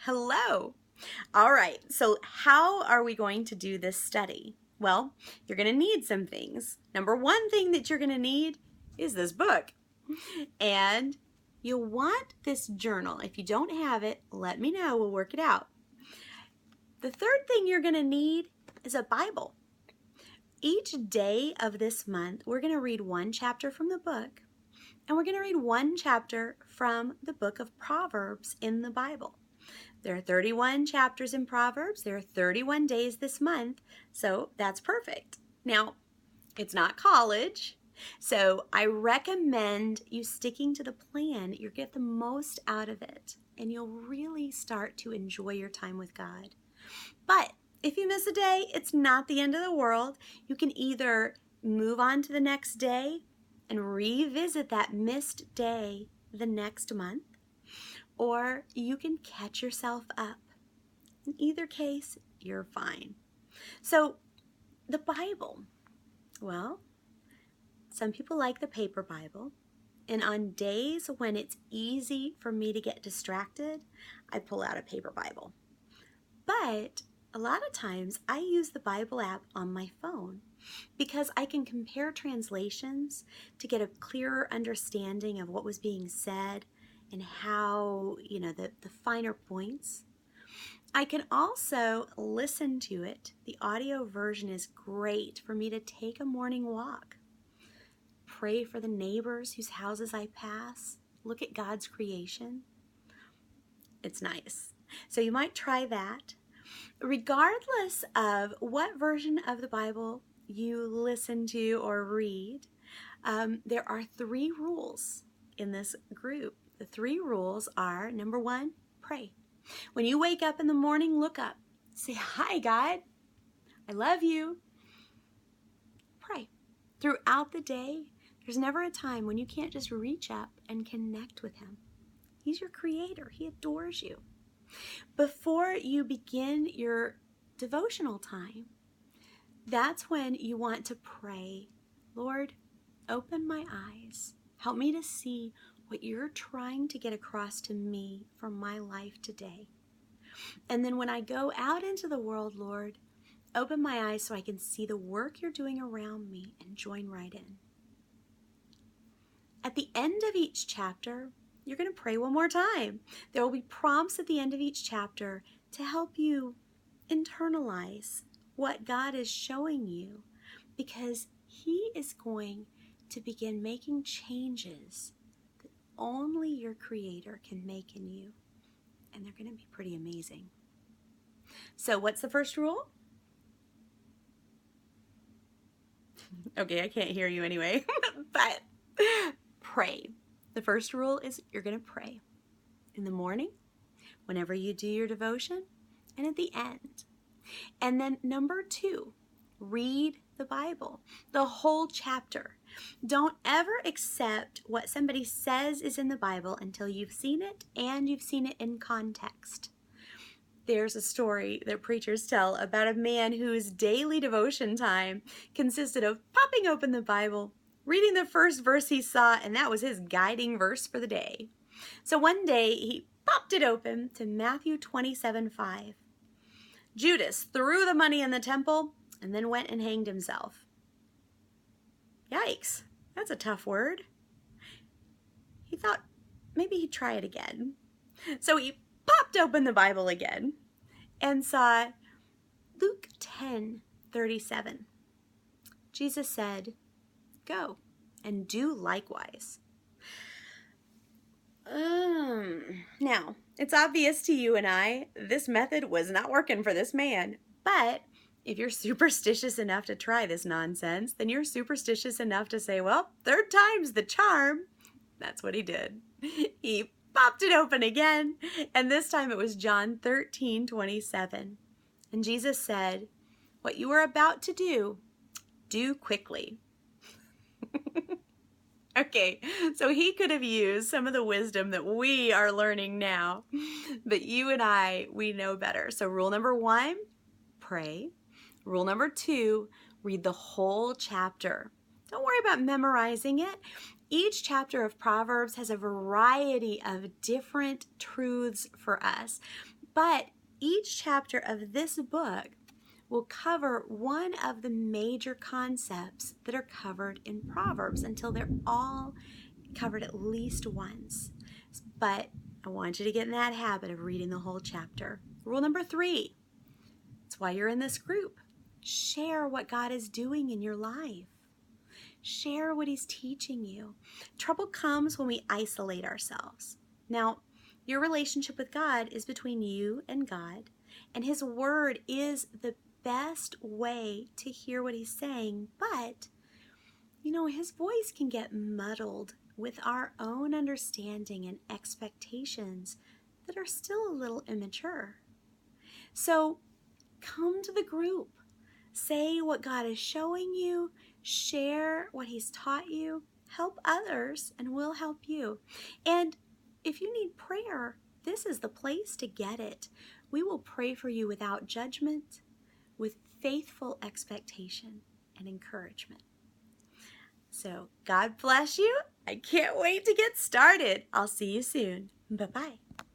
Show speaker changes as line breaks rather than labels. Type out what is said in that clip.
Hello. All right, so how are we going to do this study? Well, you're going to need some things. Number one thing that you're going to need is this book. And you'll want this journal. If you don't have it, let me know. We'll work it out. The third thing you're going to need is a Bible. Each day of this month, we're going to read one chapter from the book, and we're going to read one chapter from the book of Proverbs in the Bible. There are 31 chapters in Proverbs. There are 31 days this month, so that's perfect. Now, it's not college, so I recommend you sticking to the plan. You'll get the most out of it, and you'll really start to enjoy your time with God. But if you miss a day, it's not the end of the world. You can either move on to the next day and revisit that missed day the next month, or you can catch yourself up. In either case, you're fine. So, the Bible. Well, some people like the paper Bible, and on days when it's easy for me to get distracted, I pull out a paper Bible. But a lot of times I use the Bible app on my phone because I can compare translations to get a clearer understanding of what was being said and how, the finer points. I can also listen to it. The audio version is great for me to take a morning walk, pray for the neighbors whose houses I pass, look at God's creation. It's nice. So you might try that. Regardless of what version of the Bible you listen to or read, there are 3 rules in this group. The 3 rules are, number 1, pray. When you wake up in the morning, look up. Say, "Hi, God. I love you." Pray. Throughout the day, there's never a time when you can't just reach up and connect with Him. He's your creator. He adores you. Before you begin your devotional time, that's when you want to pray, "Lord, open my eyes. Help me to see what you're trying to get across to me for my life today. And then when I go out into the world, Lord, open my eyes so I can see the work you're doing around me and join right in." At the end of each chapter, you're going to pray one more time. There will be prompts at the end of each chapter to help you internalize what God is showing you, because He is going to begin making changes that only your Creator can make in you. And they're going to be pretty amazing. So what's the first rule? Okay, I can't hear you anyway, but pray. The first rule is you're going to pray in the morning, whenever you do your devotion, and at the end. And then number 2, read the Bible, the whole chapter. Don't ever accept what somebody says is in the Bible until you've seen it and you've seen it in context. There's a story that preachers tell about a man whose daily devotion time consisted of popping open the Bible, reading the first verse he saw, and that was his guiding verse for the day. So one day he popped it open to Matthew 27:5. "Judas threw the money in the temple and then went and hanged himself." Yikes, that's a tough word. He thought maybe he'd try it again. So he popped open the Bible again and saw Luke 10:37. Jesus said, "Go and do likewise." Now, it's obvious to you and I, this method was not working for this man. But if you're superstitious enough to try this nonsense, then you're superstitious enough to say, well, 3rd time's the charm. That's what he did. He popped it open again, and this time it was John 13:27. And Jesus said, "What you are about to do, do quickly." Okay, so he could have used some of the wisdom that we are learning now, but you and I, we know better. So rule number 1, pray. Rule number 2, read the whole chapter. Don't worry about memorizing it. Each chapter of Proverbs has a variety of different truths for us, but each chapter of this book will cover one of the major concepts that are covered in Proverbs until they're all covered at least once. But I want you to get in that habit of reading the whole chapter. Rule number 3, that's why you're in this group. Share what God is doing in your life. Share what He's teaching you. Trouble comes when we isolate ourselves. Now, your relationship with God is between you and God, and His Word is the best way to hear what He's saying, but His voice can get muddled with our own understanding and expectations that are still a little immature. So come to the group. Say what God is showing you. Share what He's taught you. Help others, and we'll help you. And if you need prayer, this is the place to get it. We will pray for you without judgment, with faithful expectation and encouragement. So God bless you. I can't wait to get started. I'll see you soon. Bye-bye.